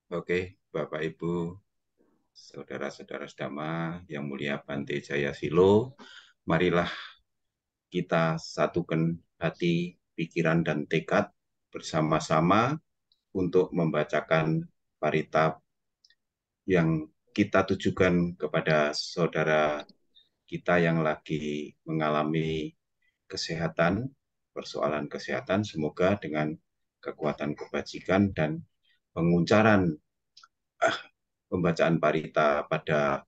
Oke, Bapak Ibu, saudara-saudara sedama yang mulia Bante Jaya Silo, marilah kita satukan hati, pikiran, dan tekad bersama-sama untuk membacakan parita yang kita tujukan kepada saudara kita yang lagi mengalami kesehatan, persoalan kesehatan, semoga dengan kekuatan kebajikan dan penguncaran pembacaan parita pada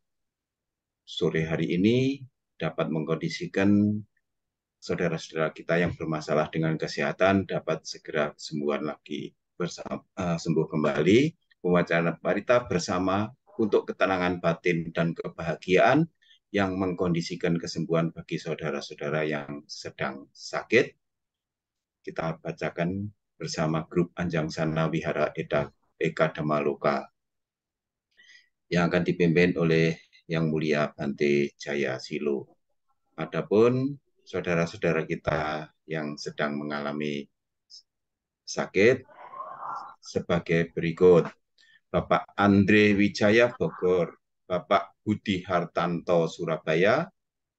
sore hari ini dapat mengkondisikan saudara-saudara kita yang bermasalah dengan kesehatan dapat segera kesembuhan lagi sembuh kembali. Pembacaan parita bersama untuk ketenangan batin dan kebahagiaan yang mengkondisikan kesembuhan bagi saudara-saudara yang sedang sakit. Kita bacakan bersama grup Anjang Sana Wihara Eka Dhamaloka yang akan dipimpin oleh Yang Mulia Bante Jaya Silo. Adapun saudara-saudara kita yang sedang mengalami sakit sebagai berikut. Bapak Andre Wijaya Bogor, Bapak Budi Hartanto Surabaya,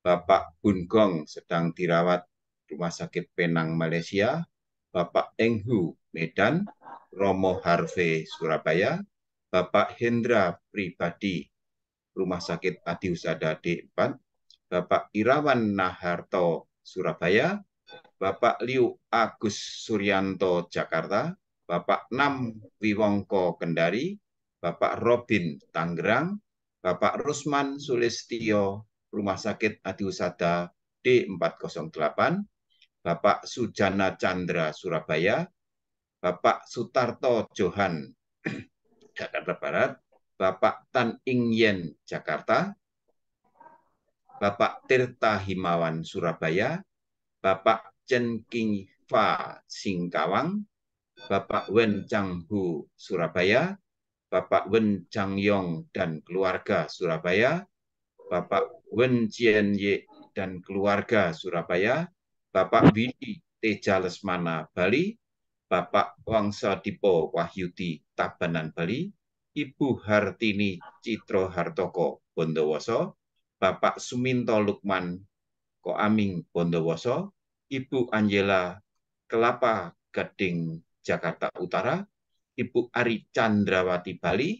Bapak Bungong sedang dirawat Rumah Sakit Penang Malaysia, Bapak Enghu Medan, Romo Harvey Surabaya, Bapak Hendra Pribadi Rumah Sakit Adi Husada D4, Bapak Irawan Naharto Surabaya, Bapak Liu Agus Suryanto Jakarta, Bapak Nam Wiwongko Kendari, Bapak Robin Tangerang, Bapak Rusman Sulistio Rumah Sakit Adi Husada D408, Bapak Sujana Chandra Surabaya, Bapak Sutarto Johan Jakarta Barat, Bapak Tan Ing Yen Jakarta, Bapak Tirta Himawan Surabaya, Bapak Chen King Fa Singkawang, Bapak Wen Changhu Surabaya, Bapak Wen Changyong dan keluarga Surabaya, Bapak Wen Chien Ye dan keluarga Surabaya, Bapak Widi Teja Lesmana Bali, Bapak Wangsa Dipo Wahyudi Tabanan Bali, Ibu Hartini Citro Hartoko Bondowoso, Bapak Suminto Lukman Koaming Bondowoso, Ibu Angela Kelapa Gading Jakarta Utara, Ibu Ari Chandrawati Bali,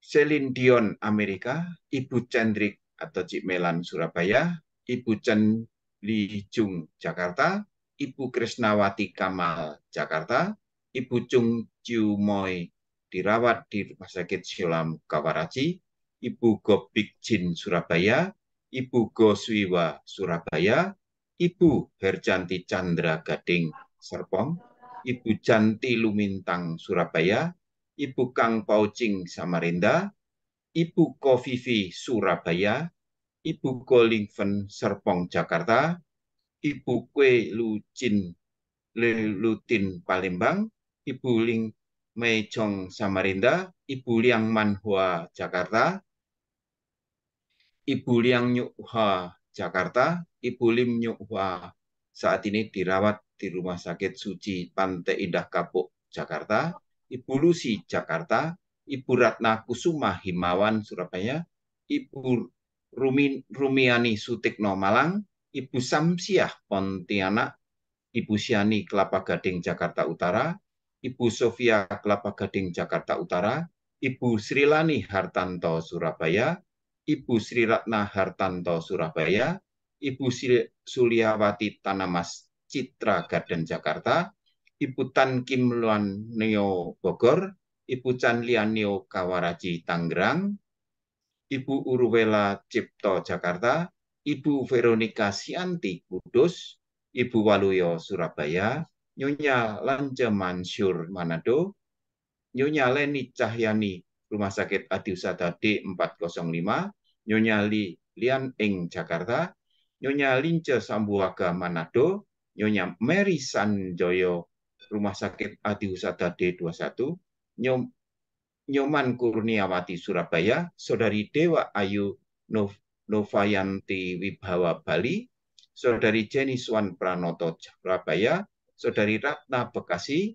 Celine Dion Amerika, Ibu Cendrik atau Cik Melan Surabaya, Ibu Chen Li Jung Jakarta, Ibu Krisnawati Kamal Jakarta, Ibu Chung Chiu Moi dirawat di Rumah Sakit Siloam Kawaraji, Ibu Gobik Jin Surabaya, Ibu Goswiwa Surabaya, Ibu Herjanti Chandra Gading Serpong, Ibu Janti Lumintang Surabaya, Ibu Kang Paucing Samarinda, Ibu Kofifi Surabaya, Ibu Golingven Serpong Jakarta, Ibu Kue Lucin Lutin Palembang, Ibu Ling Meijong Samarinda, Ibu Liang Manhua Jakarta, Ibu Liang Nyuhua Jakarta, Ibu Lim Nyuhua saat ini dirawat di Rumah Sakit Suci Pantai Indah Kapuk Jakarta, Ibu Lucy Jakarta, Ibu Ratna Kusuma Himawan Surabaya, Ibu Rumiani Sutikno Malang, Ibu Samsiah Pontianak, Ibu Siani Kelapa Gading Jakarta Utara, Ibu Sofia Kelapa Gading Jakarta Utara, Ibu Srilani Hartanto Surabaya, Ibu Sri Ratna Hartanto Surabaya, Ibu Suliawati Tanamas Citra Garden Jakarta, Ibu Tan Kim Luan Neo Bogor, Ibu Chan Lian Neo Kawaraji Tangerang, Ibu Urwela Cipto Jakarta, Ibu Veronika Sianti Kudus, Ibu Waluyo Surabaya, Nyonya Lance Mansur Manado, Nyonya Leni Cahyani Rumah Sakit Adi Husada D405, Nyonya Lian Eng Jakarta, Nyonya Lince Sambuaga Manado, Nyonya Mary Sanjoyo Rumah Sakit Adi Husada D21, Nyoman Kurniawati Surabaya, Saudari Dewa Ayu Novayanti Wibawa Bali, Saudari Jenny Swan Pranoto Surabaya, Saudari Ratna Bekasi,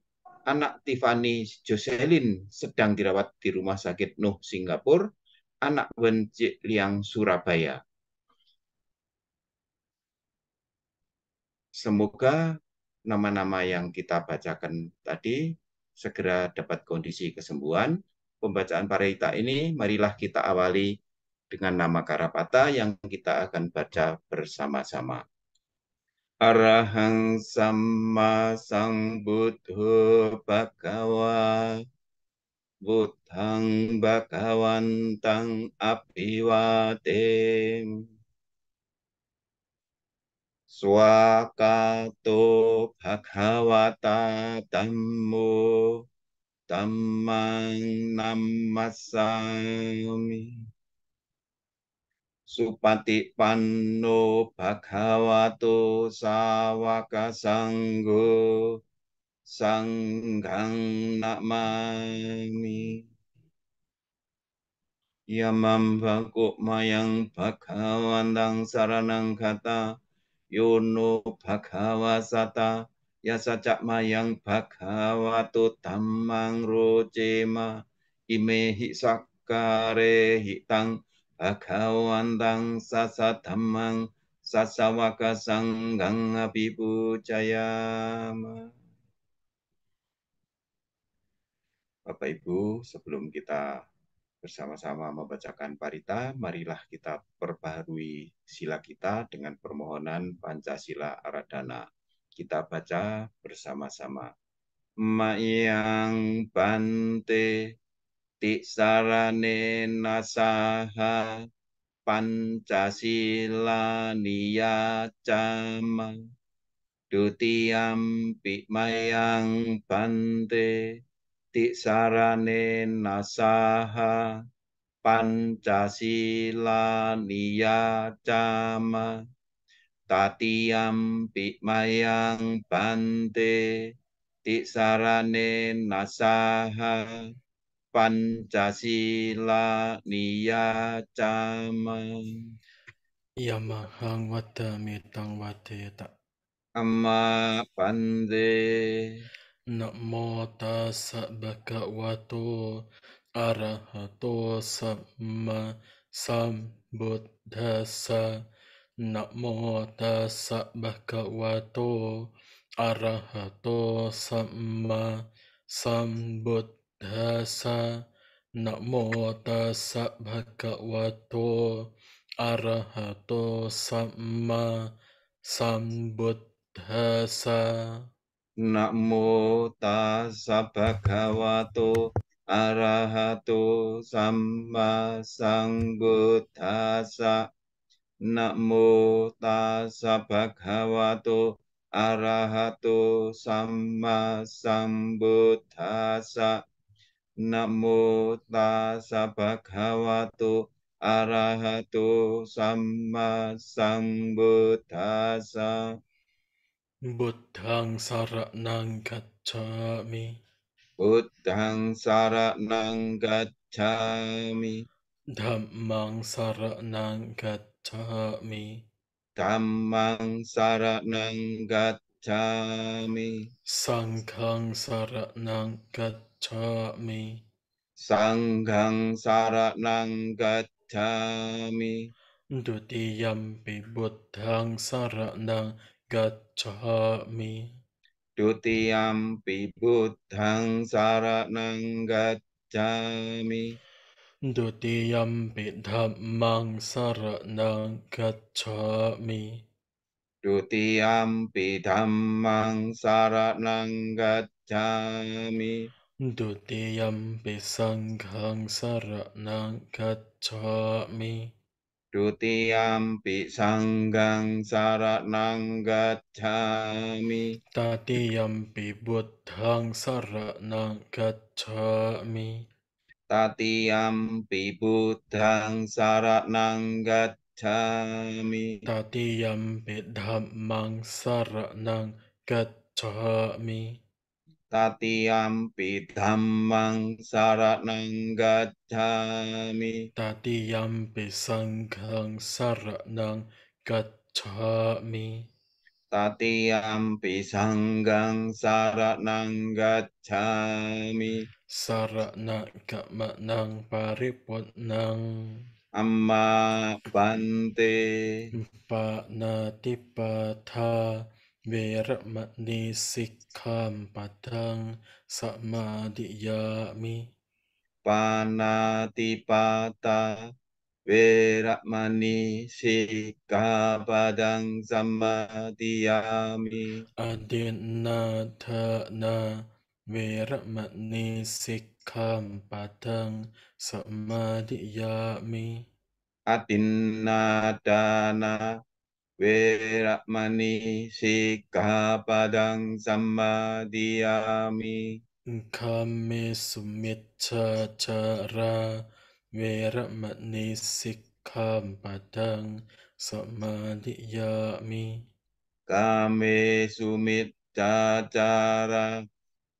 anak Tiffany Jocelyn sedang dirawat di Rumah Sakit Nuh Singapura, anak Wen Cik Liang Surabaya. Semoga nama-nama yang kita bacakan tadi segera dapat kondisi kesembuhan. Pembacaan parita ini marilah kita awali dengan nama Karapata yang kita akan baca bersama-sama. Arahang Sama Sambuddho Bhagava Buddhang Bhagawantang Abhivatem Swakato Bhagavata Dhammo Dhammang Namassami Supati Panno Bhagavato Sawaka Sanggo Sanghang Namami Yamam Bhaku Mayang Bhagawantang Saranang Kata Yono Bhagawasata Yasacak Mayang Bhagavato Dhammang Rojema Imehi Sakare Hitang Bhagawantang Sasa Dhammang Sasawaka Sanggang Abhibujayama. Bapak Ibu, sebelum kita bersama-sama membacakan parita, marilah kita perbaharui sila kita dengan permohonan Pancasila Aradhana. Kita baca bersama-sama. Mayang Bante Tiksarane Nasaha Pancasila Niyacama Dutiyampi Mayang Bante Tiksarane Nasaha Pancasila Niyacama Tatiyampi Mayang Bante Tiksarane Nasaha Pancasila Niyacama Yamahang Watamitang Wateta Amma Bante Namo Tassa Bhagavato Arahato Samma Sambuddhassa Namo Tassa Bhagavato Arahato Samma Sambuddhassa Namo Tassa Bhagavato Arahato Samma Sambuddhassa. Namo tassa bhagavato arahato samma sambuddhassa. Namo tassa bhagavato arahato samma sambuddhassa. Namo tassa bhagavato arahato samma sambuddhassa. Buddhang saranang gacchami. Buddhang saranang gacchami. Dhammang saranang gacchami. Dhammang saranang gacchami. Sanghang saranang gacchami. Sanghang saranang gacchami. Dutiyampi buddhang saranang gacchami. Dutiyampi buddhang saranang gacchami. Dutiyampi dhammang saranang gacchami. Dutiyampi dhammang saranang gacchami. Dutiyampi sanghang saranang gacchami. Dutiyampi sanghang saranang gacchami. Tatiyampi buddhang saranang gacchami. Tatiyampi buddhang saranang gacchami. Tatiyampi dhammang saranang gacchami. Tatiyampi dhammang saranang gacchami. Tatiyampi sanghang saranang gacchami. Tatiyampi sanghang saranang gacchami. Sarana gamanang pariputnang. Amma bante. Panatipatha Veramani Sikkhapadang Samadhiyami. Panatipata. Veramani sikkhapadang samadhiyami. Adinnathana Veramani Sikkhapadang Samadhiyami. Adinnadana veramani sikkhapadang samadhiyami. Kami Sumiccachara Veramani Sikkhapadang Samadhiyami. Kame sumiccachara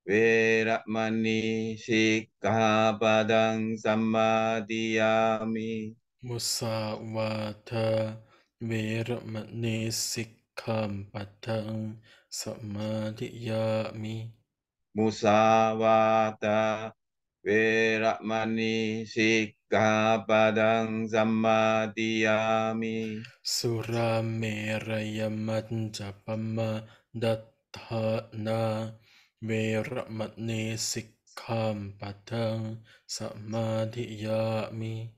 veramani sikkhapadang samadhiyami. Musawata Veramani Sikkhapadang Samadhiyami. Musawata veramani sikkhapadang samadhiyami. Surameraya Manjapama Dattana Veramani Sikkhapadang Samadhiyami.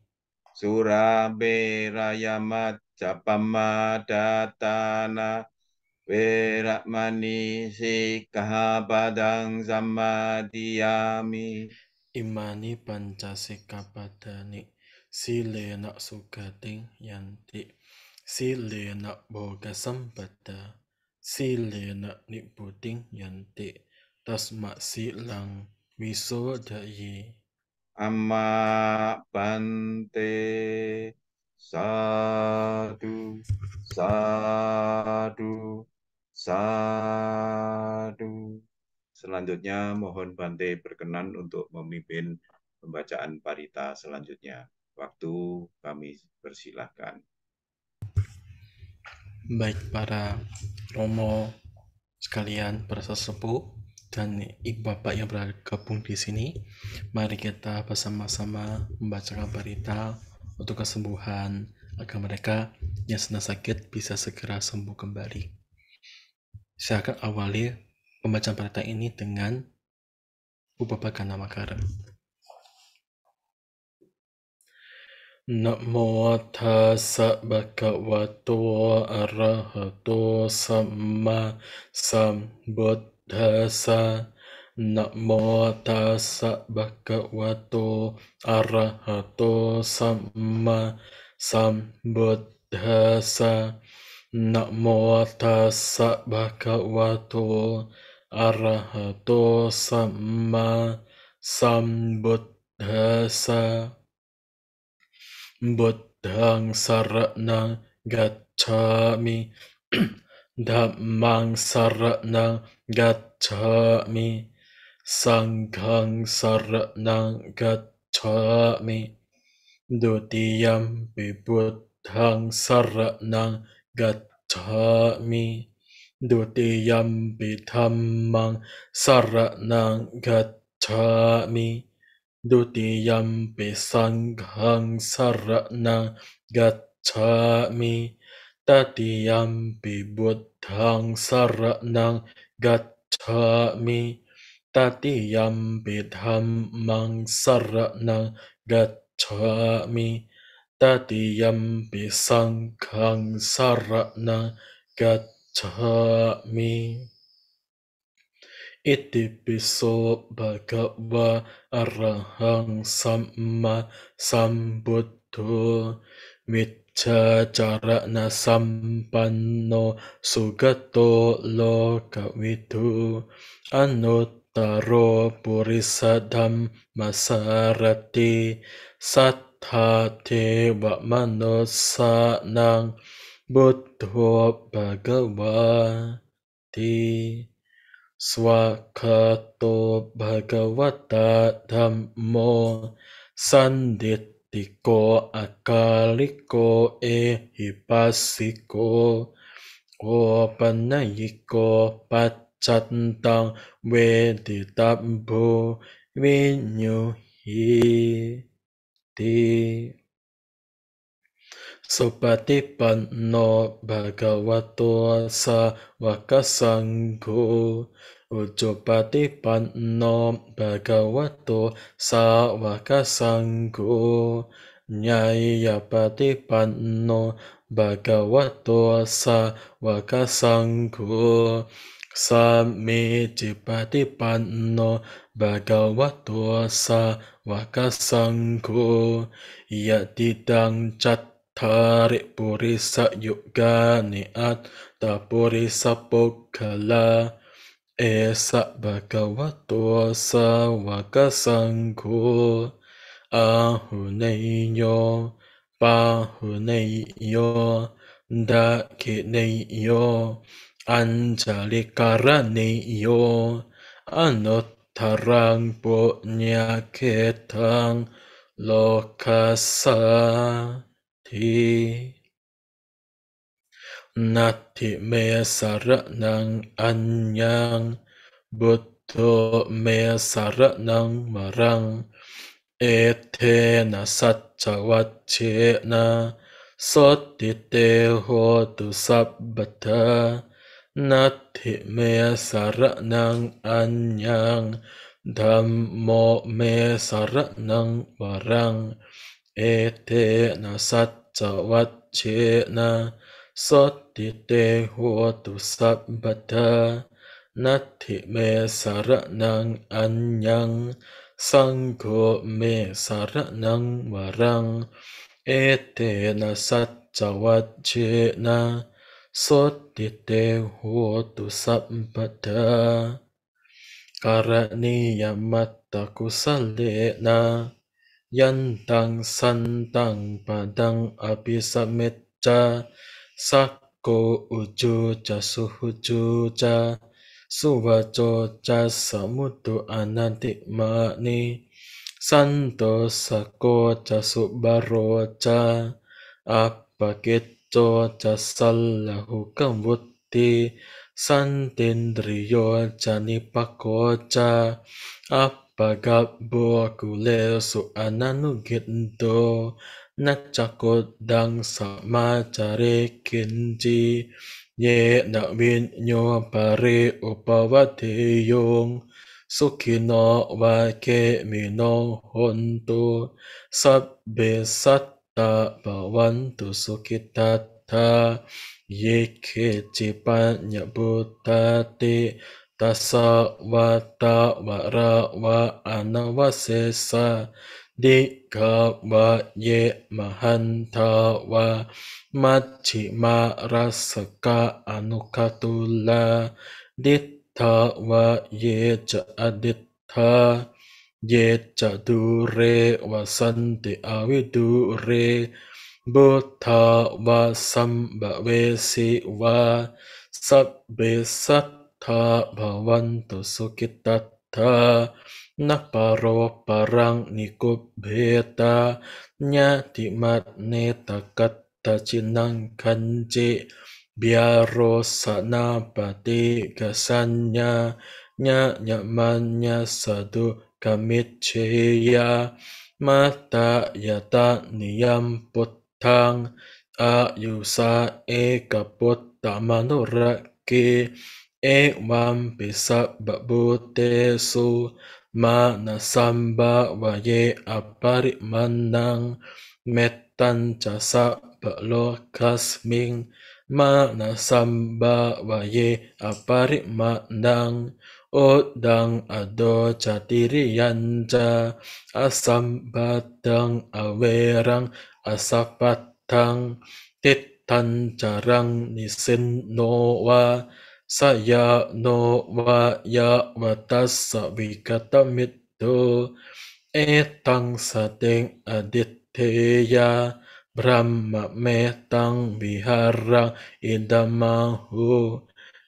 Suraberaya majapamadatana veramani sikkhapadang samadhiyami. Imani Pancasikapatani Silena Sugating Yanti Silena Boga Sampada Silena Niputing Yanti Tasma Silang Wisodayi. Amma bante. Sadu, sadu, sadu. Selanjutnya mohon Bante berkenan untuk memimpin pembacaan parita selanjutnya. Waktu kami persilahkan. Baik para romo sekalian, para sesepuh dan ibu bapak yang bergabung di sini, mari kita bersama-sama membacakan parita untuk kesembuhan agar mereka yang sedang sakit bisa segera sembuh kembali. Saya akan awali pembacaan parita ini dengan Bapak Ganamakara. Namo tassa bhagavato arahato samma sambuddhassa. Namo tassa bhagavato arahato samma sambuddhassa. Namo tassa bhagavato arahato samma sambuddhassa. Buddhang saranang gacchami. Dhammang saranang gacchami. Sanghang saranang gacchami. Dutiyampi buddhang saranang gacchami. Dutiyampi dhammang saranang gacchami. Dutiyampi sanghang saranang gacchami. Tatiyampi buddhang saranang gacchami. Tatiyampi dhammang saranang gacchami. Tatiyampi sanghang saranang gacchami. Itipiso bhagava arahang samma sambuddho Miccacarana sampanno sugato lokavidu Anuttaro purisadam masarati Satthate wa manusanang buddho bhagavati. Swakato bhagavata dhammo sandittiko akaliko ehipassiko โอปัญญิโกปัจจันตังเวทิตัพโพวิญญูหิติสุปฏิปันโนภะคะวะโตสาวกสังโฆอุจุปฏิปันโนภะคะวะโตสาวกสังโฆญาณปฏิปันโนภะคะวะโตสาวกสังโฆสัมมิจิปฏิปันโนภะคะวะโตสาวกสังโฆยะติตังจัตทาริปุริสยุกานิอัตตาปุริสปุคคลาเอสะภะคะวะโตสาวกสังโฆอาหุเนยโยปาหุเนยโยดะเขเนยโยอัญจาลิการะเนยโยอนุตตรังปุญญเขตังโลกัสสาธินัตถิเมสรนังอัญญังบุตโตเมสรนังวรังเอเทนะสัจจวัชเชนะสดติเตโหตุสัพพทานัตถิเมสรนังอัญญังธัมโมเมสรนังวรังเอเทนะสัจจวัชเชนะสดติเตโหตุสัพพทานัตถิเมสรนังอัญญังสังโฆเมสรนังวรังเอเตนะสัจจวัชเชนะสดติเตโหตุสัพพทาการณียมัตตกุสเลนะยันตังสันตังปะดังอภิสัมเมจจาสักโกอุจูจะสุหุจูจะสุวโจจะสมุตุอนันติมานิสันโตสโกจะสุบารโรจะอัปปะกิจโจจะสัลลหุกัมวุตติสันตินดริโยจะนิปโกจะอัปปะกัปโบกุเลสุอนันุกิตโตนัจจโกดังสมาจาริกินจิเยนะวิญโยปาริอุปวัตถิโยงสุขิโนวาเกมิโนหนตุสัพเบสัตตาภวันตุสุขิตัตถาเยเคจิปัญญบุตตติตัสสะวะตะวะระวะอนาวะเสสะดิกาวะเยมหันทาวะมัชฌิมารัสสกะอนุคตุลาดิทธาวะเยจะอดิทธาเยจะดูเรวสันติอวิดูเรบุทธาวะสัมบะเวสิวาสัพเบสัตถาภวันตุสุขิตัตถานัปปะโรปะรังนิกุปเพตาญาติมัตเนตกัตตจินังคันจิเบียโรสนาปฏิกสัญญาญะญะมัญญะสดุกมิจเชยามาตายตานิยัมพุทธังอายุสาเอกปุตตมนุรักเกเอวัมปิสัพพบุเตสุมานะสัมบาวะเยอปาริมันนังเมตตัญจะสัพพะโลกัสมิงมานะสัมบาวะเยอปาริมันนังโอดังอโดจติริยันจาอสัมปัตตังอเวรังอสัพพัตตังทิฏฐันจารังนิสินโนวาสยาโนวายาวัตัสสวิกตมิตโตเอตังสเตงอดิตเทยาบรมเมตังวิหารังอิดามาหู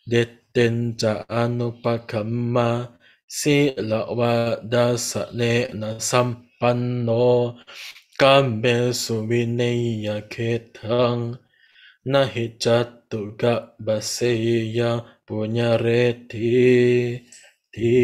เดตเตนจะอนุปคัมมาสิลวะดาสเนนะสัมปันโนกัมเบสุวิเนยเขตังนะหิจัต tuga baseya punya reti di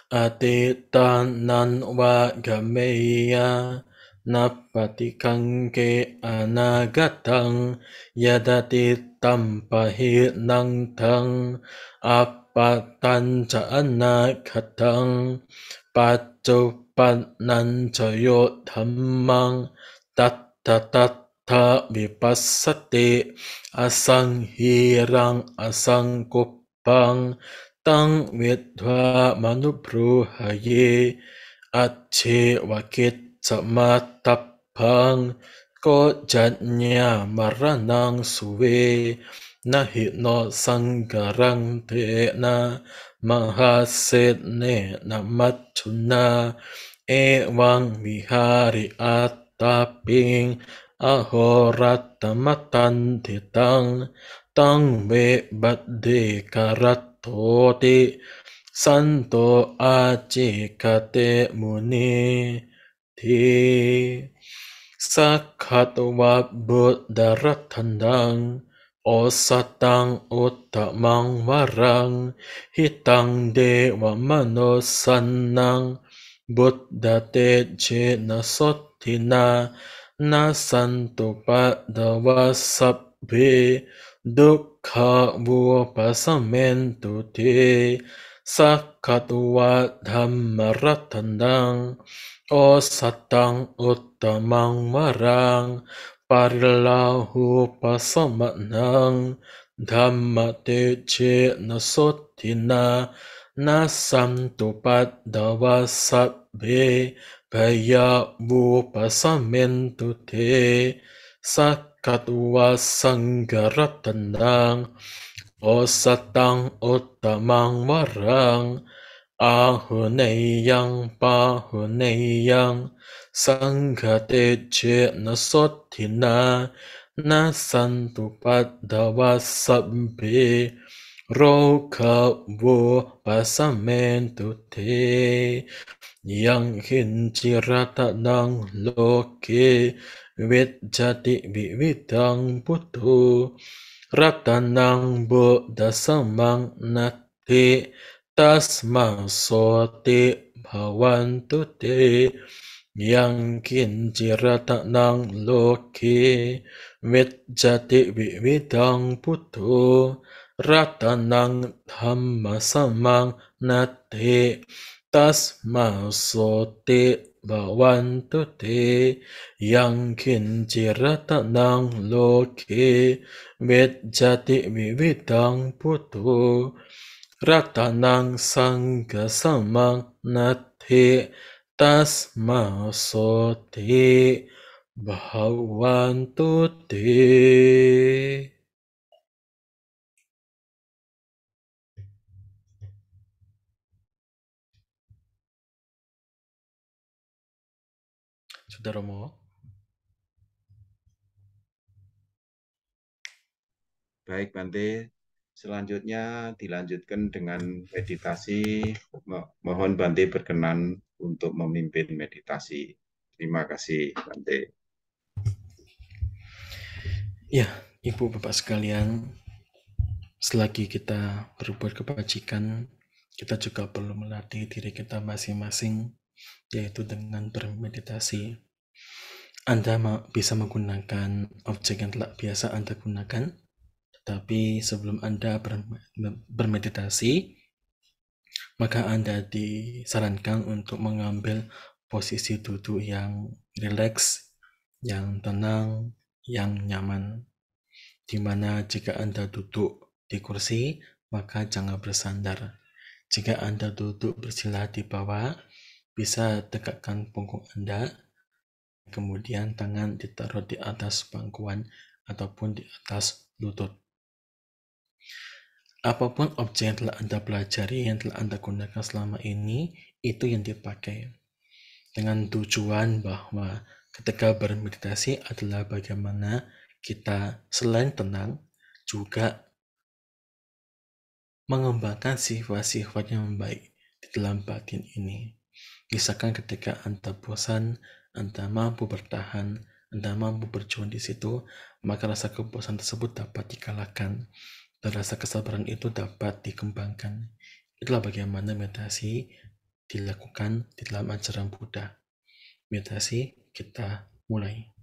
atitanan wa gameya napati kangke anagatang yadati tampahi nang tang apatan ca anakatang pacupanan cayo dhammang tatta vipassati asang hirang asang kupang tang vidva manubruhaye acce wakit samatapang ko janya maranang suwe nahi no sanggarang te na mahaset ne namachuna ewang vihari ataping ahoratamatan titang tang ve badde karatoti santo aci kate muni ti sakhatwa buddharatandang osatang uttamang warang hitang dewa manosannang buddha te je nasotina nasantu padawa sabbe dukkha vupasamentu te sakhatwa dhammaratandang osatang uttamang warang parilahu pasamanang dhamma te je nasotina nasantu padawa sabbe baya vupasamentu te sakhatwa sanggaratandang osatang uttamang warang ahuneyang pahuneyang sanghate je nasotina nasantu padawa sabbe roka vupasamentu te yang hincirata nang loke vidjati vividang putu ratanang buddha samang nati tasma soti bhavantu te yang kincirata nang loke vidjati vividang putu ratanang dhamma samang nati tasma soti bhavantu te yang kincirata nang loke vidjati vividang putu ratanang sangga samang nati tasma soti bhavantu te. Sudah Romo? Baik, Bante. Selanjutnya dilanjutkan dengan meditasi. Mohon Bante berkenan untuk memimpin meditasi. Terima kasih, Bante. Ya, Ibu Bapak sekalian, selagi kita berbuat kebajikan, kita juga perlu melatih diri kita masing-masing, yaitu dengan bermeditasi. Anda bisa menggunakan objek yang telah biasa Anda gunakan, tetapi sebelum Anda bermeditasi, maka Anda disarankan untuk mengambil posisi duduk yang rileks, yang tenang, yang nyaman. Di mana jika Anda duduk di kursi, maka jangan bersandar. Jika Anda duduk bersila di bawah, bisa tegakkan punggung Anda, kemudian tangan ditaruh di atas pangkuan ataupun di atas lutut. Apapun objek yang telah Anda pelajari, yang telah Anda gunakan selama ini, itu yang dipakai. Dengan tujuan bahwa ketika bermeditasi adalah bagaimana kita selain tenang, juga mengembangkan sifat-sifat yang baik di dalam batin ini. Misalkan ketika Anda bosan, Anda mampu bertahan, Anda mampu berjuang di situ, maka rasa kebosanan tersebut dapat dikalahkan dan rasa kesabaran itu dapat dikembangkan. Itulah bagaimana meditasi dilakukan di dalam ajaran Buddha. Meditasi, kita mulai.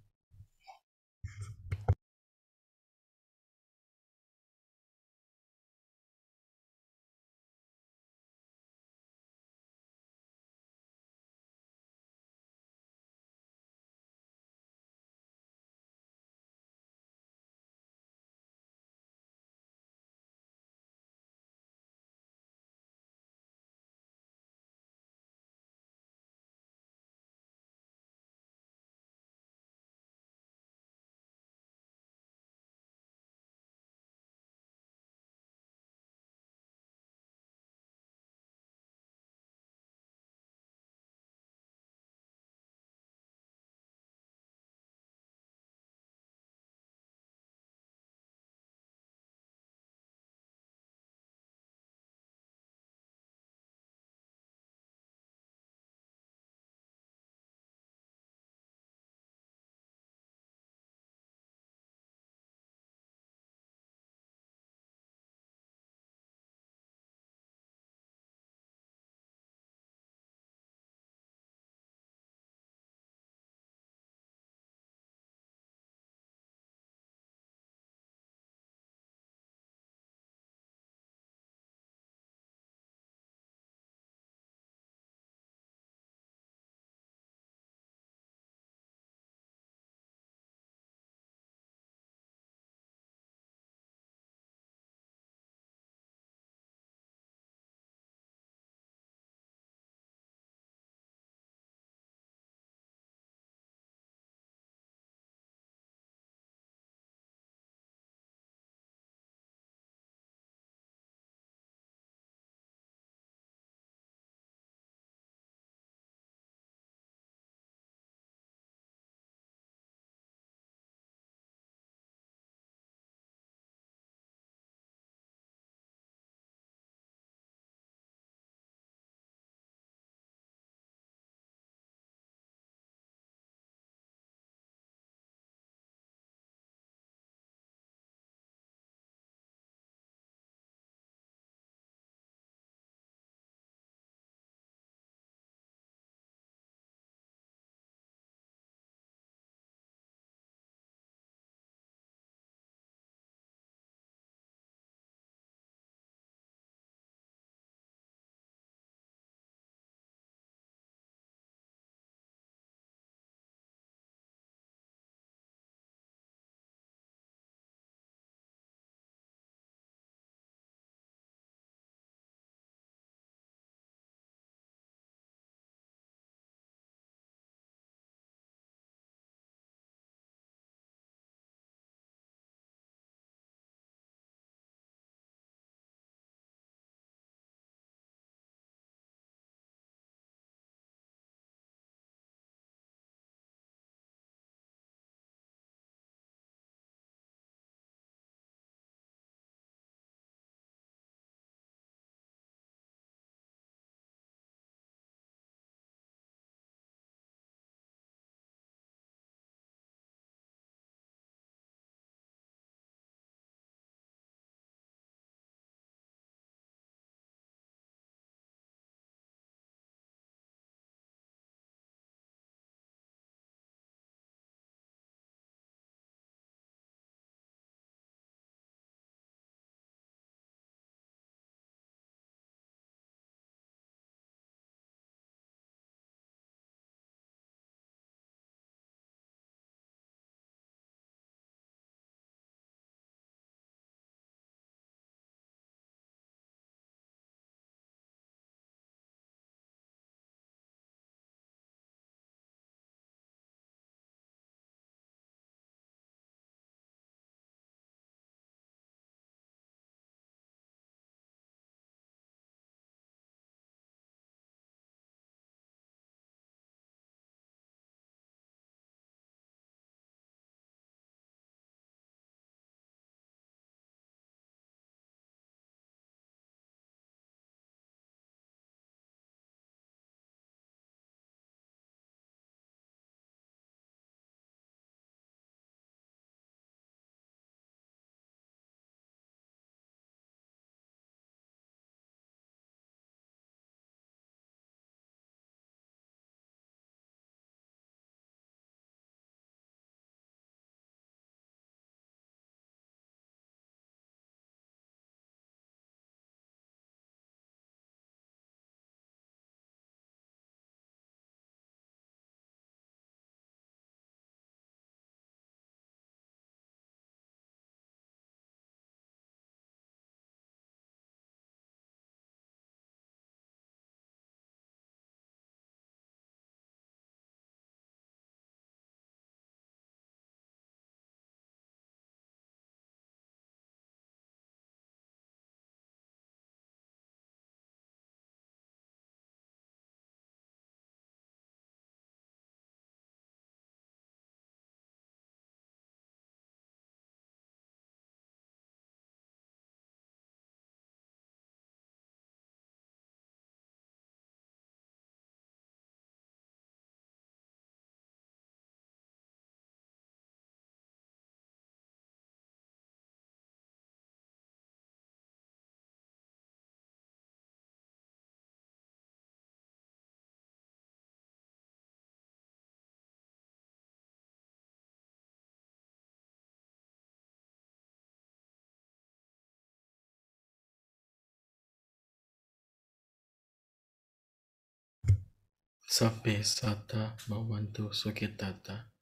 Sabe sata bawantu sukitata.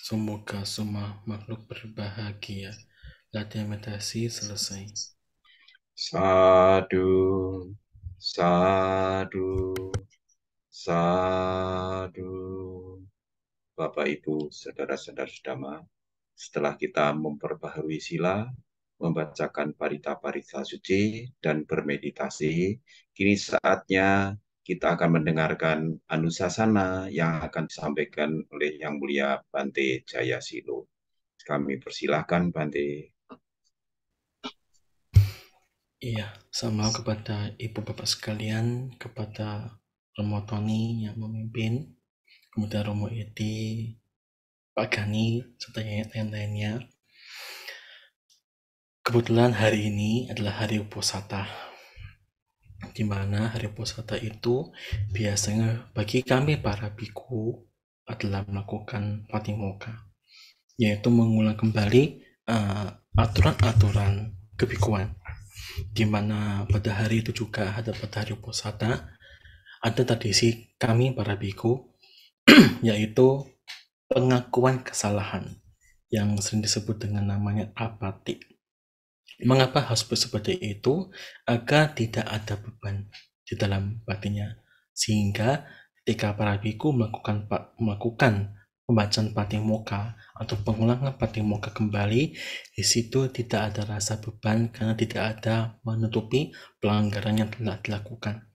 Semoga semua makhluk berbahagia. Latihan meditasi selesai. Sadu, sadu, sadu. Bapak, Ibu, saudara-saudara Dhamma, setelah kita memperbaharui sila, membacakan parita-parita suci, dan bermeditasi, kini saatnya kita akan mendengarkan anusasana yang akan disampaikan oleh Yang Mulia Bante Jayasilo. Kami persilahkan, Bante. Iya, salam kepada ibu bapak sekalian, kepada Romo Tony yang memimpin, kemudian Romo Edi, Pak Gani, serta yang lainnya. Kebetulan hari ini adalah hari Uposatha, di mana hari Uposatha itu biasanya bagi kami para biku adalah melakukan patimokkha, yaitu mengulang kembali aturan-aturan kebikuan, di mana pada hari itu juga ada pada hari Uposatha ada tradisi kami para biku yaitu pengakuan kesalahan yang sering disebut dengan namanya apati. Mengapa harus seperti itu? Agar tidak ada beban di dalam batinnya, sehingga ketika para biku melakukan pembacaan patimokkha atau pengulangan patimokkha kembali, di situ tidak ada rasa beban karena tidak ada menutupi pelanggaran yang telah dilakukan.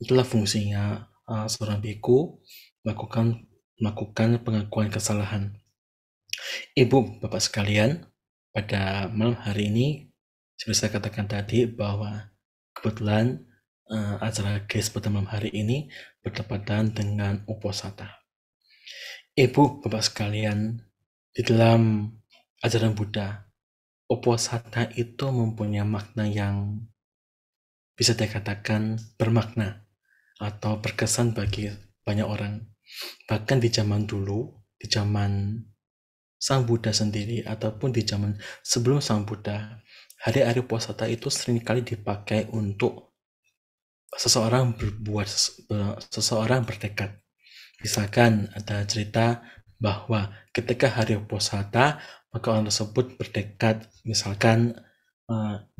Itulah fungsinya seorang biku melakukan pengakuan kesalahan. Ibu, Bapak sekalian, pada malam hari ini, seperti saya katakan tadi, bahwa kebetulan acara GES pada malam hari ini bertepatan dengan Uposatha. Ibu, Bapak sekalian, di dalam ajaran Buddha, Uposatha itu mempunyai makna yang bisa dikatakan bermakna atau berkesan bagi banyak orang. Bahkan di zaman dulu, di zaman Sang Buddha sendiri ataupun di zaman sebelum Sang Buddha, hari-hari Uposatha itu seringkali dipakai untuk seseorang bertekad. Misalkan ada cerita bahwa ketika hari Uposatha, maka orang tersebut bertekad, misalkan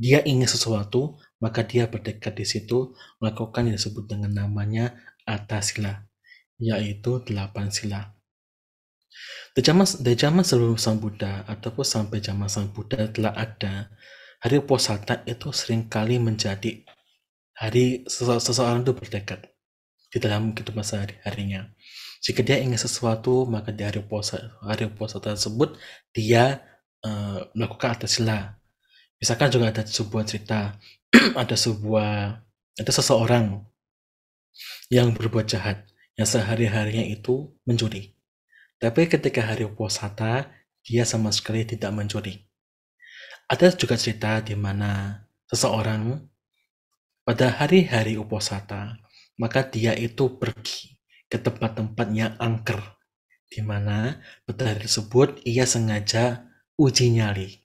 dia ingin sesuatu, maka dia bertekad di situ melakukan yang disebut dengan namanya Atthasila, yaitu 8 sila. Dari zaman sebelum Sang Buddha ataupun sampai zaman Sang Buddha telah ada hari Uposatha itu seringkali menjadi hari seseorang itu bertekad di dalam kehidupan sehari-harinya. Jika dia ingin sesuatu, maka di hari Uposatha tersebut dia melakukan Atthasila. Misalkan juga ada sebuah cerita ada seseorang yang berbuat jahat, yang sehari-harinya itu mencuri. Tapi ketika hari Uposatha, dia sama sekali tidak mencuri. Ada juga cerita di mana seseorang pada hari-hari Uposatha, maka dia itu pergi ke tempat-tempat yang angker, di mana pada hari tersebut ia sengaja uji nyali.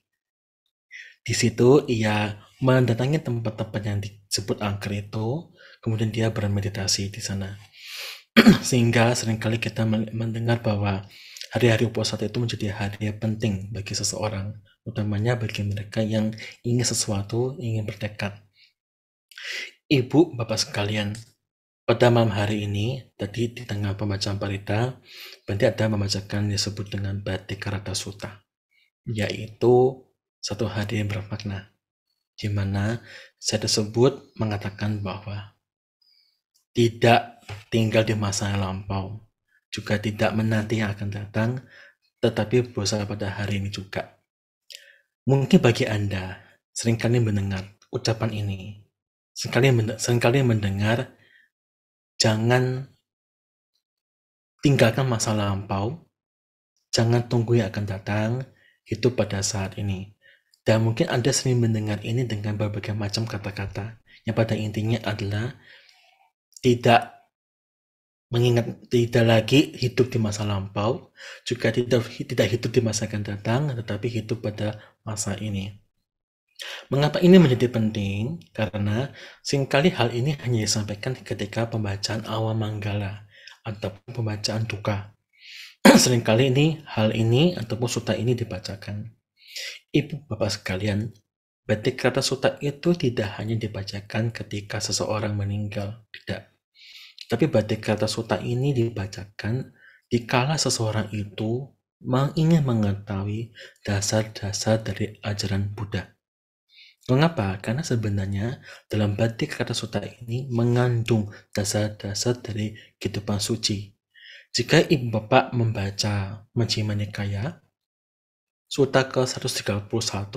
Di situ ia mendatangi tempat-tempat yang disebut angker itu, kemudian dia bermeditasi di sana. Sehingga seringkali kita mendengar bahwa hari-hari Uposatha itu menjadi hari yang penting bagi seseorang, utamanya bagi mereka yang ingin sesuatu, ingin bertekad. Ibu, Bapak sekalian, pada malam hari ini, tadi di tengah pembacaan parita, Bante ada membacakan yang disebut dengan Bhattikarata Sutta, yaitu satu hari yang bermakna, di mana saya tersebut mengatakan bahwa tidak tinggal di masa yang lampau, juga tidak menanti yang akan datang, tetapi berusaha pada hari ini juga. Mungkin bagi Anda seringkali mendengar ucapan ini, seringkali mendengar jangan tinggalkan masa lampau, jangan tunggu yang akan datang, hidup pada saat ini. Dan mungkin Anda sering mendengar ini dengan berbagai macam kata-kata, yang pada intinya adalah tidak lagi hidup di masa lampau, juga tidak hidup di masa akan datang, tetapi hidup pada masa ini. Mengapa ini menjadi penting? Karena seringkali hal ini hanya disampaikan ketika pembacaan awam manggala ataupun pembacaan duka. Seringkali hal ini ataupun sutta ini dibacakan. Ibu bapak sekalian, batik kata sutta itu tidak hanya dibacakan ketika seseorang meninggal, tidak. Tapi batik kata sutta ini dibacakan dikala seseorang itu ingin mengetahui dasar-dasar dari ajaran Buddha. Mengapa? Karena sebenarnya dalam batik kata sutta ini mengandung dasar-dasar dari kehidupan suci. Jika ibu bapak membaca Majjhima Nikaya, Sutta ke-131,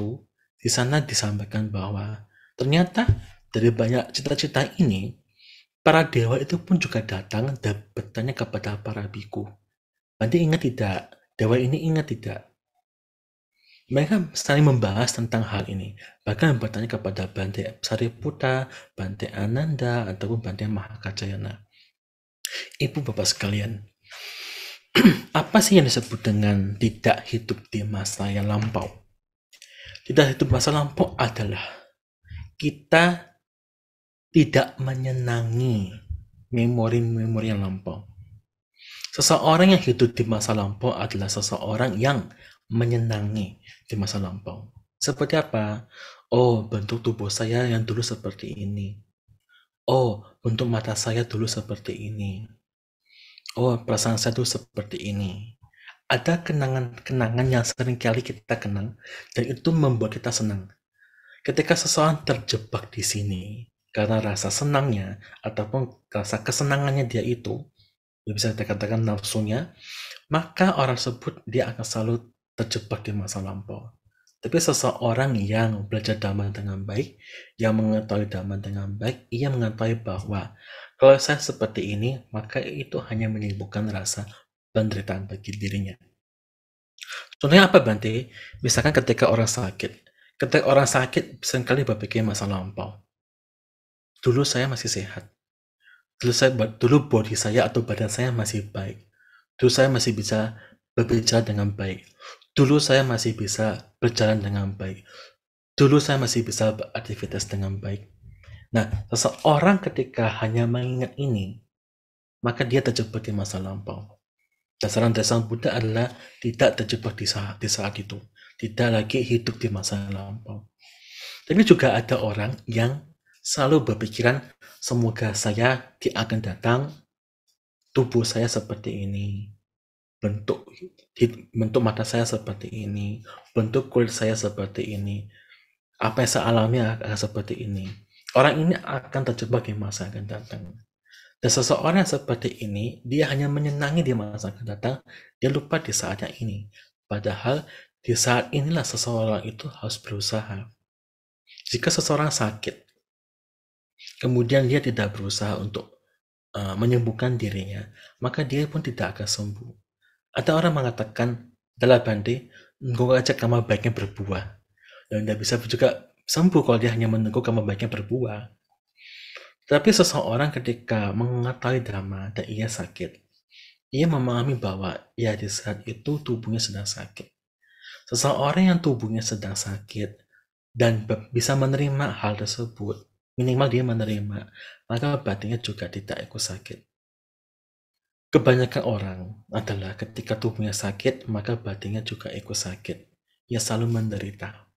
di sana disampaikan bahwa ternyata dari banyak cita-cita ini, para dewa itu pun juga datang dan bertanya kepada para biku. Nanti ingat tidak? Dewa ini ingat tidak? Mereka saling membahas tentang hal ini. Bahkan bertanya kepada Bante Sariputta, Bante Ananda, ataupun Bante Mahakajayana. Ibu bapak sekalian, apa sih yang disebut dengan tidak hidup di masa yang lampau? Tidak hidup masa lampau adalah kita tidak menyenangi memori-memori yang lampau. Seseorang yang hidup di masa lampau adalah seseorang yang menyenangi di masa lampau. Seperti apa? Oh, bentuk tubuh saya yang dulu seperti ini. Oh, bentuk mata saya dulu seperti ini. Oh, perasaan saya dulu seperti ini. Ada kenangan-kenangan yang seringkali kita kenang, dan itu membuat kita senang. Ketika seseorang terjebak di sini, karena rasa senangnya, ataupun rasa kesenangannya dia itu, bisa dikatakan nafsunya, maka orang tersebut dia akan selalu terjebak di masa lampau. Tapi seseorang yang belajar dhamma dengan baik, yang mengetahui dhamma dengan baik, ia mengetahui bahwa kalau saya seperti ini, maka itu hanya menimbulkan rasa penderitaan bagi dirinya. Contohnya apa, Bante? Misalkan ketika orang sakit. Ketika orang sakit, seringkali berpikir masa lampau. Dulu saya masih sehat. Dulu body saya atau badan saya masih baik. Dulu saya masih bisa berbicara dengan baik. Dulu saya masih bisa berjalan dengan baik. Dulu saya masih bisa beraktivitas dengan baik. Nah, seseorang ketika hanya mengingat ini, maka dia terjebak di masa lampau. Dasaran-dasaran Buddha adalah tidak terjebak di saat itu. Tidak lagi hidup di masa lampau. Tapi juga ada orang yang selalu berpikiran, semoga saya akan datang, tubuh saya seperti ini, bentuk mata saya seperti ini, bentuk kulit saya seperti ini, apa yang saya alami akan seperti ini. Orang ini akan terjebak di masa akan datang. Dan seseorang yang seperti ini, dia hanya menyenangi di masa akan datang, dia lupa di saatnya ini. Padahal di saat inilah seseorang itu harus berusaha. Jika seseorang sakit, kemudian dia tidak berusaha untuk menyembuhkan dirinya, maka dia pun tidak akan sembuh. Ada orang mengatakan, dalam Bante, engkau aja kamu baiknya berbuah. Dan tidak bisa juga sembuh kalau dia hanya menunggu kamu baiknya berbuah. Tapi seseorang ketika mengetahui dhamma dan ia sakit, ia memahami bahwa ya di saat itu tubuhnya sedang sakit. Seseorang yang tubuhnya sedang sakit dan bisa menerima hal tersebut, minimal dia menerima, maka batinnya juga tidak ikut sakit. Kebanyakan orang adalah ketika tubuhnya sakit, maka batinnya juga ikut sakit. Ia selalu menderita.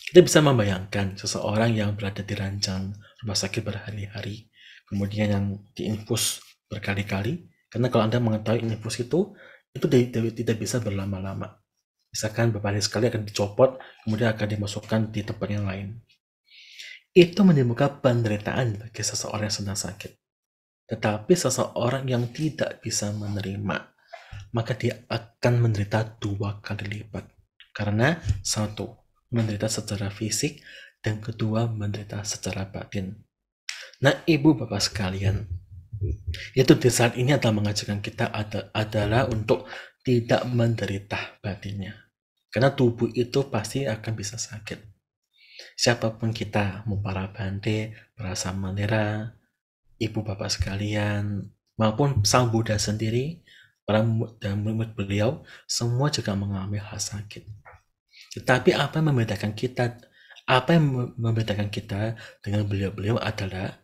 Kita bisa membayangkan seseorang yang berada di ranjang rumah sakit berhari-hari, kemudian yang diinfus berkali-kali, karena kalau Anda mengetahui infus itu tidak bisa berlama-lama. Misalkan beberapa hari sekali akan dicopot, kemudian akan dimasukkan di tempat yang lain. Itu menimbulkan penderitaan bagi seseorang yang sedang sakit. Tetapi seseorang yang tidak bisa menerima, maka dia akan menderita 2 kali lipat. Karena satu, menderita secara fisik, dan kedua, menderita secara batin. Nah, ibu bapak sekalian, itu di saat ini adalah mengajarkan kita adalah untuk tidak menderita batinnya. Karena tubuh itu pasti akan bisa sakit. Siapapun kita, mau para Bante, para samanera, ibu bapak sekalian, maupun Sang Buddha sendiri, para dan murid beliau, semua juga mengalami hal sakit. Tetapi apa yang membedakan kita dengan beliau-beliau adalah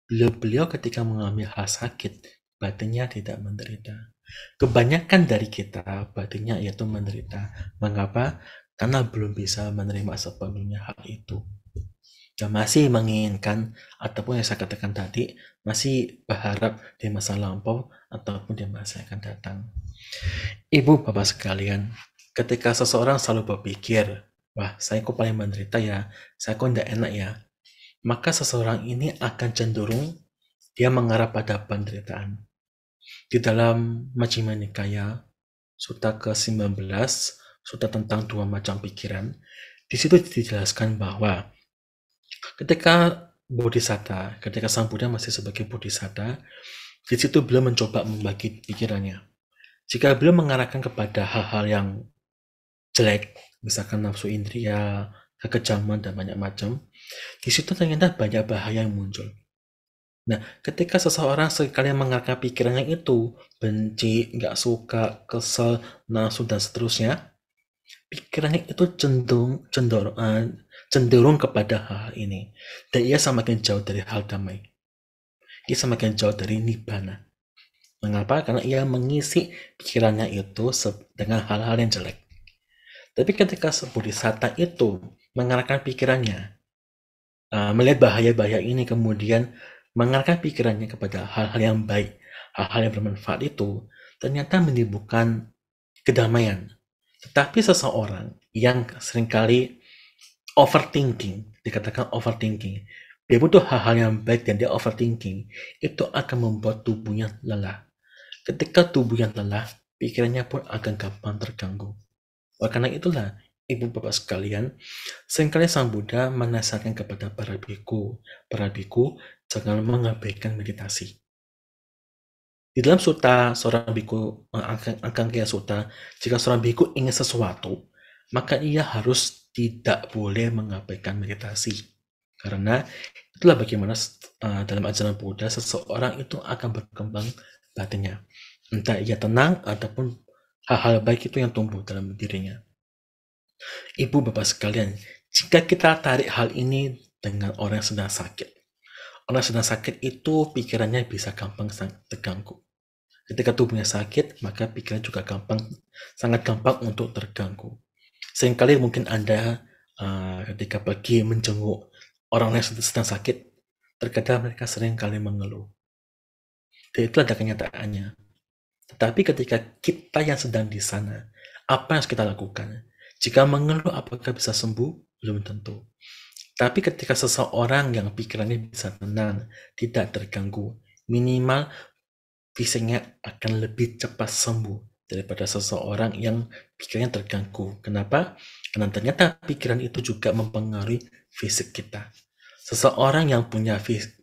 beliau-beliau ketika mengalami hal sakit, batinnya tidak menderita. Kebanyakan dari kita batinnya yaitu menderita. Mengapa? Karena belum bisa menerima sepenuhnya hal itu. Dan masih menginginkan, ataupun yang saya katakan tadi, masih berharap di masa lampau ataupun di masa yang akan datang. Ibu bapak sekalian, ketika seseorang selalu berpikir, wah saya kok paling menderita ya, saya kok tidak enak ya, maka seseorang ini akan cenderung dia mengarah pada penderitaan. Di dalam Majjhima Nikaya, Sutta ke-19, sutta tentang dua macam pikiran, di situ dijelaskan bahwa ketika Bodhisatta, ketika Sang Buddha masih sebagai Bodhisatta, di situ beliau mencoba membagi pikirannya. Jika beliau mengarahkan kepada hal-hal yang jelek, misalkan nafsu indria, kekejaman, dan banyak macam, di situ ternyata banyak bahaya yang muncul. Nah, ketika seseorang sekali mengarahkan pikirannya itu, benci, nggak suka, kesel, nafsu, dan seterusnya, pikirannya itu cenderung kepada hal ini. Dan ia semakin jauh dari hal damai. Ia semakin jauh dari nibbana. Mengapa? Karena ia mengisi pikirannya itu dengan hal-hal yang jelek. Tapi ketika bodhisatta itu mengarahkan pikirannya, melihat bahaya-bahaya ini, kemudian mengarahkan pikirannya kepada hal-hal yang baik, hal-hal yang bermanfaat itu, ternyata menimbulkan kedamaian. Tetapi seseorang yang seringkali overthinking, dikatakan overthinking, dia butuh hal-hal yang baik dan dia overthinking, itu akan membuat tubuhnya lelah. Ketika tubuhnya lelah, pikirannya pun akan gampang terganggu. Oleh karena itulah, ibu bapak sekalian, seringkali Sang Buddha menasihatkan kepada para biku jangan mengabaikan meditasi. Di dalam sutta seorang biku, Angkangkaya Sutta, jika seorang biku ingin sesuatu, maka ia harus tidak boleh mengabaikan meditasi. Karena itulah bagaimana dalam ajaran Buddha seseorang itu akan berkembang batinnya. Entah ia tenang ataupun hal-hal baik itu yang tumbuh dalam dirinya. Ibu bapak sekalian, jika kita tarik hal ini dengan orang yang sedang sakit, orang yang sedang sakit itu pikirannya bisa gampang terganggu. Ketika tubuhnya sakit, maka pikiran juga sangat gampang untuk terganggu. Seringkali mungkin Anda ketika pergi menjenguk orang yang sedang sakit, terkadang mereka seringkali mengeluh. Dan itu ada kenyataannya. Tetapi ketika kita yang sedang di sana, apa yang harus kita lakukan? Jika mengeluh apakah bisa sembuh? Belum tentu. Tapi ketika seseorang yang pikirannya bisa tenang, tidak terganggu, minimal fisiknya akan lebih cepat sembuh daripada seseorang yang pikirannya terganggu. Kenapa? Karena ternyata pikiran itu juga mempengaruhi fisik kita. Seseorang yang punya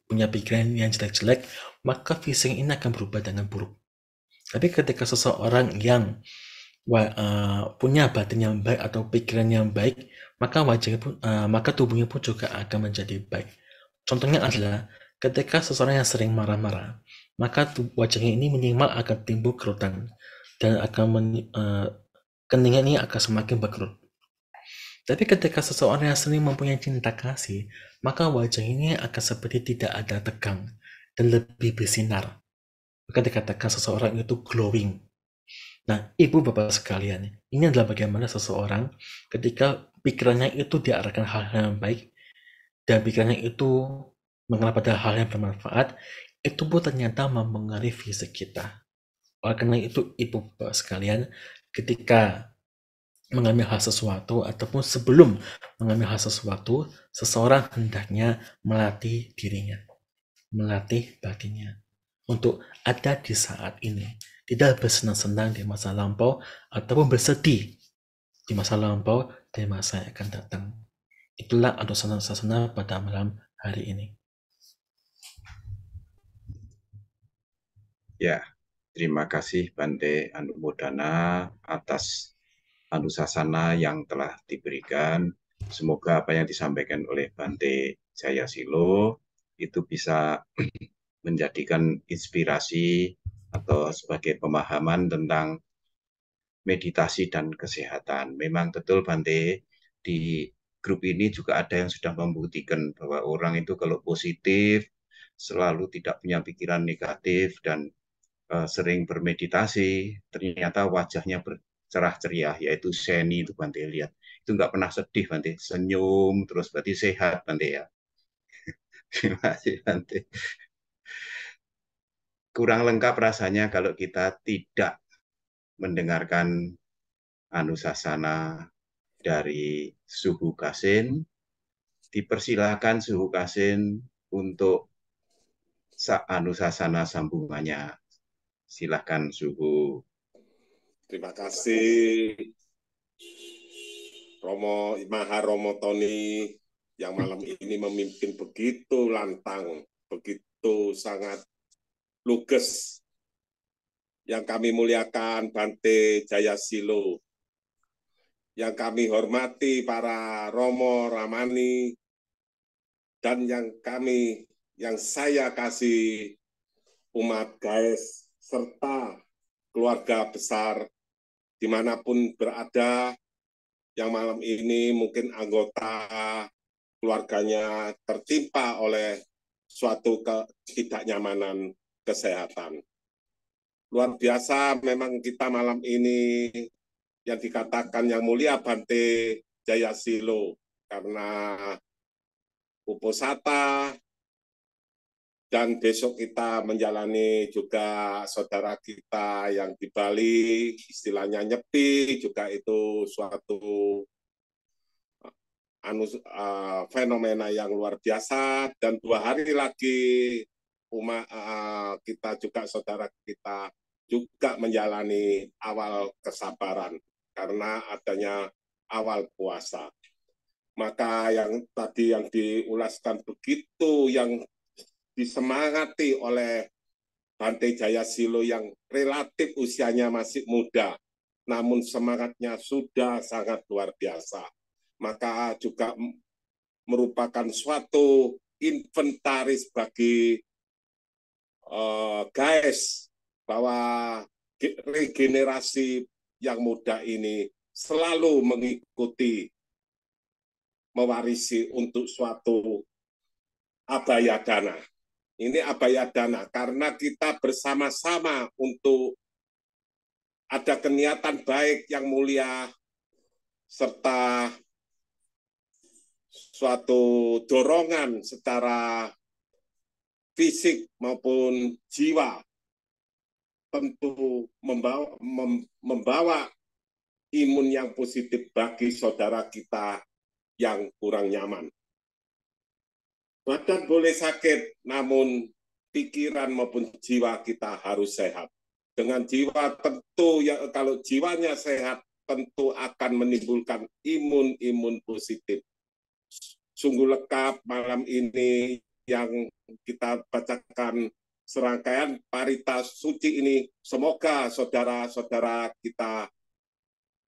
pikiran yang jelek-jelek, maka fisik ini akan berubah dengan buruk. Tapi ketika seseorang yang punya batin yang baik atau pikiran yang baik, maka maka tubuhnya pun juga akan menjadi baik. Contohnya adalah ketika seseorang yang sering marah-marah, maka wajahnya ini minimal akan timbul kerutan dan keningnya ini akan semakin berkerut. Tapi ketika seseorang yang sering mempunyai cinta kasih, maka wajah ini akan seperti tidak ada tegang dan lebih bersinar. Maka dikatakan seseorang itu glowing. Nah, ibu bapak sekalian, ini adalah bagaimana seseorang ketika pikirannya itu diarahkan hal-hal yang baik, dan pikirannya itu mengarah pada hal yang bermanfaat, itu pun ternyata mempengaruhi fisik kita. Oleh karena itu, ibu bapak sekalian, ketika mengambil hal sesuatu ataupun sebelum mengambil hal sesuatu, seseorang hendaknya melatih dirinya, melatih batinnya untuk ada di saat ini, tidak bersenang-senang di masa lampau ataupun bersedih di masa lampau dan masa yang akan datang. Itulah Anusasana pada malam hari ini. Ya, terima kasih Bante Anumodana atas Anusasana yang telah diberikan. Semoga apa yang disampaikan oleh Bante Jayasilo itu bisa menjadikan inspirasi atau sebagai pemahaman tentang meditasi dan kesehatan. Memang betul Bante, di grup ini juga ada yang sudah membuktikan bahwa orang itu kalau positif, selalu tidak punya pikiran negatif dan sering bermeditasi, ternyata wajahnya bercerah ceria, yaitu Seni itu Bante lihat. Itu nggak pernah sedih Bante, senyum terus berarti sehat Bante ya. Terima kasih Bante. Kurang lengkap rasanya kalau kita tidak mendengarkan anusasana dari Suhu Kasin. Dipersilakan Suhu Kasin untuk anusasana sambungannya. Silahkan Suhu. Terima kasih Romo Maharomo Tony yang malam ini memimpin begitu lantang, begitu sangat luges. Yang kami muliakan Bante Jayasilo, yang kami hormati para Romo Ramani, dan yang saya kasih umat Gaes serta keluarga besar dimanapun berada, yang malam ini mungkin anggota keluarganya tertimpa oleh suatu ketidaknyamanan kesehatan. Luar biasa memang kita malam ini yang dikatakan yang mulia Bante Jayasilo, karena Uposata, dan besok kita menjalani juga saudara kita yang di Bali, istilahnya nyepi, juga itu suatu fenomena yang luar biasa. Dan 2 hari lagi kita juga, saudara kita juga menjalani awal kesabaran karena adanya awal puasa. Maka yang tadi yang diulaskan begitu, yang disemangati oleh Bante Jayasilo yang relatif usianya masih muda, namun semangatnya sudah sangat luar biasa. Maka juga merupakan suatu inventaris bagi guys, bahwa regenerasi yang muda ini selalu mengikuti, mewarisi untuk suatu abayadana. Ini abayadana karena kita bersama-sama untuk ada keniatan baik yang mulia serta suatu dorongan secara fisik maupun jiwa, tentu membawa imun yang positif bagi saudara kita yang kurang nyaman. Badan boleh sakit, namun pikiran maupun jiwa kita harus sehat. Dengan jiwa tentu, ya, kalau jiwanya sehat, tentu akan menimbulkan imun positif. Sungguh lengkap malam ini yang kita bacakan serangkaian parita suci ini. Semoga saudara-saudara kita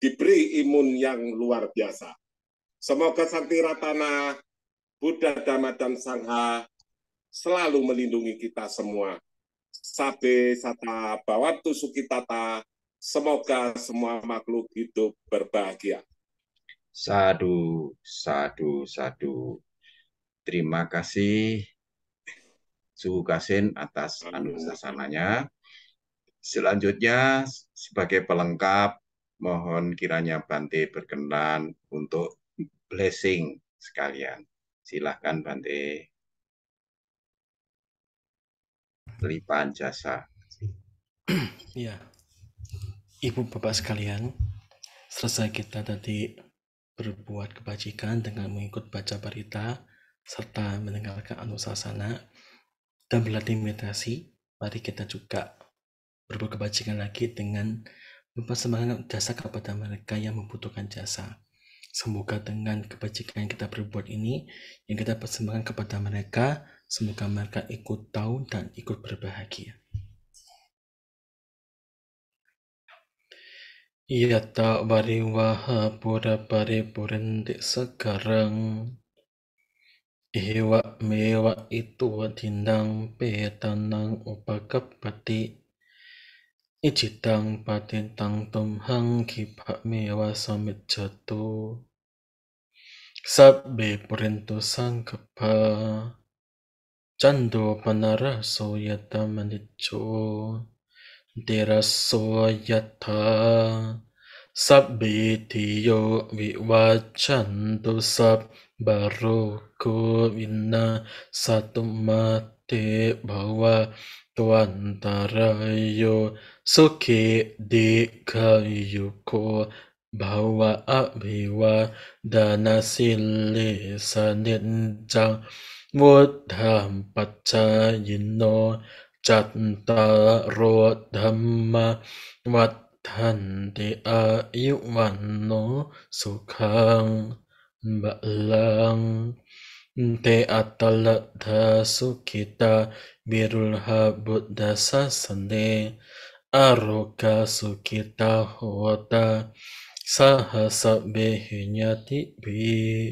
diberi imun yang luar biasa. Semoga Santi Ratana, Buddha, Dhamma, dan Sangha selalu melindungi kita semua. Sabe sata bawantu sukitata, semoga semua makhluk hidup berbahagia. Sadu, sadu, sadu. Terima kasih Suhu Kasin atas anusasananya. Selanjutnya sebagai pelengkap, mohon kiranya Bante berkenan untuk blessing sekalian. Silahkan Bante. Limpahan jasa. Ya, Ibu Bapak sekalian, selesai kita tadi berbuat kebajikan dengan mengikut baca berita serta mendengarkan anusasana dan berlatih meditasi. Mari kita juga berbuat kebajikan lagi dengan mempersembahkan jasa kepada mereka yang membutuhkan jasa. Semoga dengan kebajikan yang kita berbuat ini, yang kita persembahkan kepada mereka, semoga mereka ikut tahu dan ikut berbahagia. Yata variwaha pura pare purendi sekarang Ewa mewa itu wadindang petanang upakapati Ijitang patintang tumhang kibha mewa samit jatuh Sabbe purintu sangkapa Cando panara soyata manicho Teraso yatha Sabbitiyo vivacchantu sabbaroko vinna satumate bhava tvantarayo sukhe dikayuko bhava abhiva danasille sanenjang Buddham pacayino cattaro dhamma Vattanti ayuwanno sukhang balang te atalatha sukhita virulha buddha sasane aroka sukhita hota sahasabbe hinyati bi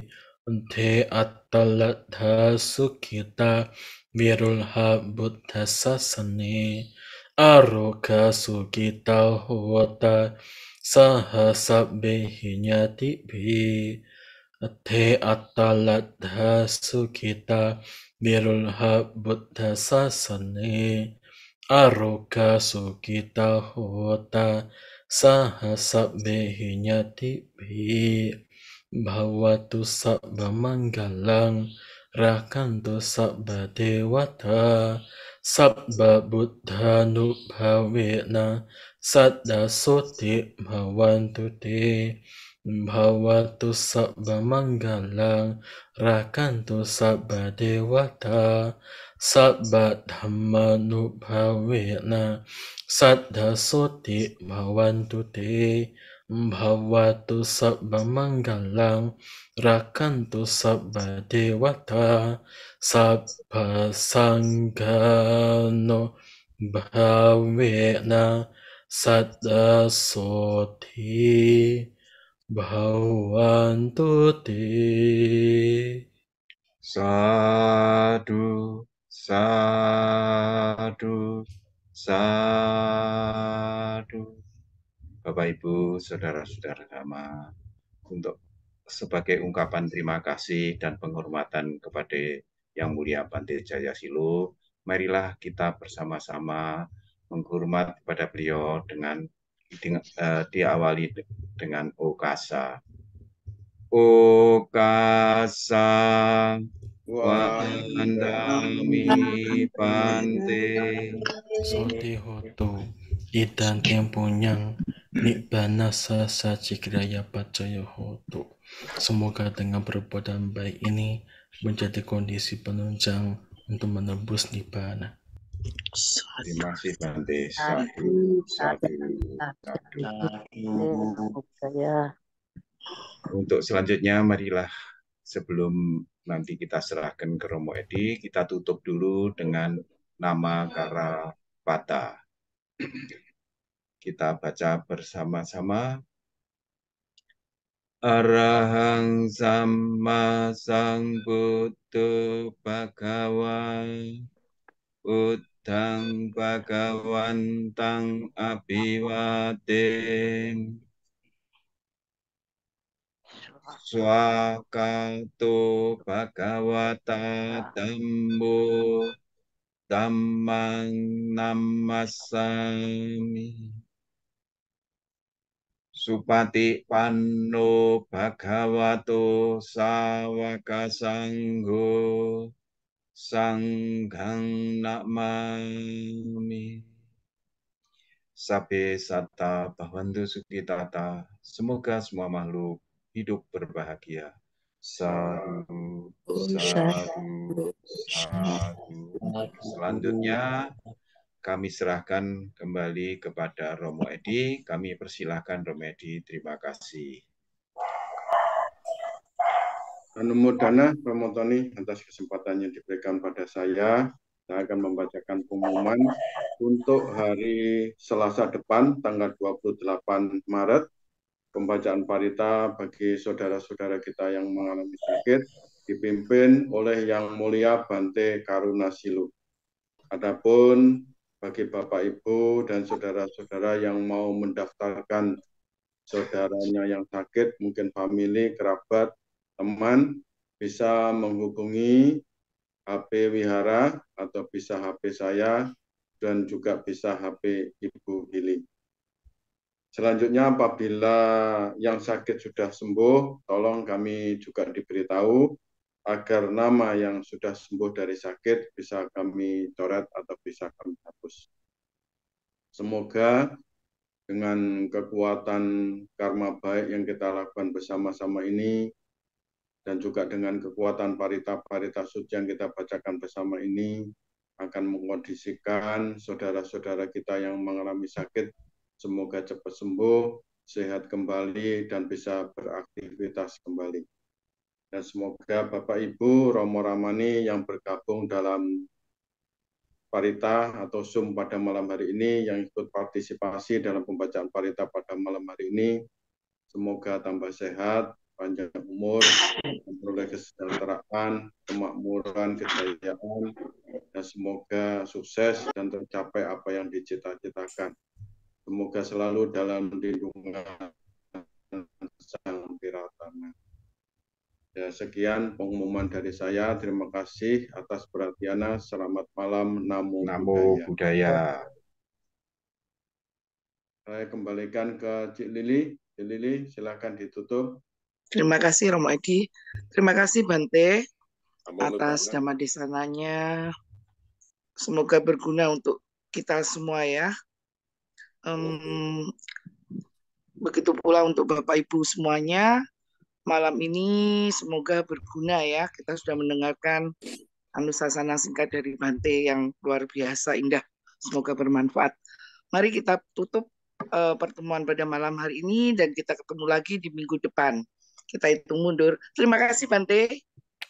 te atalatha sukhita virulha buddha sasane Aroka sukita hota sahasabbe hinyati bhi te ataladha sukita virulha buddha sasane Aroka sukita hota sahasabbe hinyati bhi Bhavatu sabba manggalang rakantu sabba dewata Sabba buddha nubhavena sadda soti bhavantu te Bhavatu sabba manggalang rakantu sabba dewata Sabba dhamma nubhavena sadda soti bhavantu te Bhavatu sabba manggalang rakantu sabba dewata Sabba sanghano bhavena sadda soti bhavantu te. Sadu, sadu, sadu. Bapak Ibu, saudara-saudara sama, untuk sebagai ungkapan terima kasih dan penghormatan kepada Yang Mulia Bante Jayasilo, marilah kita bersama-sama menghormat kepada beliau dengan diawali dengan okasa. Okasa wandami Bante. Soti hoto idang tempunyang nibbana sasa cikraya pacaya hoto. Semoga dengan perbuatan baik ini menjadi kondisi penunjang untuk menebus nibbana. Terima kasih Bante. Sadu, sadu, sadu. Untuk selanjutnya marilah sebelum nanti kita serahkan ke Romo Edi, kita tutup dulu dengan nama Kara Pata. Kita baca bersama-sama. Arahang Samma Sambuddho Bhagava Buddhang Bhagavantang Abhivaden Swakato Bhagavata Dhammo Dhammang Namasami Supati Panno Bhagavato Sawaka Sangho Sanghang Namami. Sabe Satta Bhavantu Sukhitata. Semoga semua makhluk hidup berbahagia. Sadu, sadu, sadu. Selanjutnya kami serahkan kembali kepada Romo Edi. Kami persilahkan Romo Edi. Terima kasih. Namo Dana Pramotoni atas kesempatan yang diberikan pada saya. Saya akan membacakan pengumuman untuk hari Selasa depan, tanggal 28 Maret. Pembacaan parita bagi saudara-saudara kita yang mengalami sakit dipimpin oleh Yang Mulia Bante Karunasilu. Adapun bagi Bapak Ibu dan saudara-saudara yang mau mendaftarkan saudaranya yang sakit, mungkin famili, kerabat, teman, bisa menghubungi HP Wihara atau bisa HP saya dan juga bisa HP Ibu Hili. Selanjutnya apabila yang sakit sudah sembuh, tolong kami juga diberitahu agar nama yang sudah sembuh dari sakit bisa kami coret atau bisa kami hapus. Semoga dengan kekuatan karma baik yang kita lakukan bersama-sama ini, dan juga dengan kekuatan parita-parita suci yang kita bacakan bersama ini, akan mengkondisikan saudara-saudara kita yang mengalami sakit, semoga cepat sembuh, sehat kembali, dan bisa beraktivitas kembali. Dan semoga Bapak Ibu Romo Ramani yang bergabung dalam Parita atau Zoom pada malam hari ini, yang ikut partisipasi dalam pembacaan Parita pada malam hari ini, semoga tambah sehat, panjang umur, memperoleh kesejahteraan, kemakmuran, kejayaan, dan semoga sukses dan tercapai apa yang dicita-citakan. Semoga selalu dalam lindungan Sang Wiratama. Ya, sekian pengumuman dari saya. Terima kasih atas perhatiannya. Selamat malam. Namo Buddhaya. Saya kembalikan ke Cik Lili. Cik Lili, silakan ditutup. Terima kasih Romo Edi. Terima kasih Bante Namo atas Buddhaya. dhamma desananya. Semoga berguna untuk kita semua ya. Begitu pula untuk Bapak Ibu semuanya. Malam ini semoga berguna ya. Kita sudah mendengarkan anusasana singkat dari Bante yang luar biasa indah. Semoga bermanfaat. Mari kita tutup pertemuan pada malam hari ini dan kita ketemu lagi di minggu depan. Kita hitung mundur. Terima kasih Bante.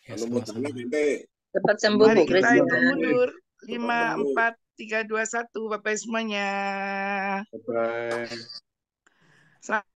Ya, Namo sama-sama. Buddhaya, Bante. Cepat sembuh Mari Bu kita Krisna. hitung mundur. Cepat 5, sembuh. 4, 3, 2, 1. Bapak semuanya. Bye-bye.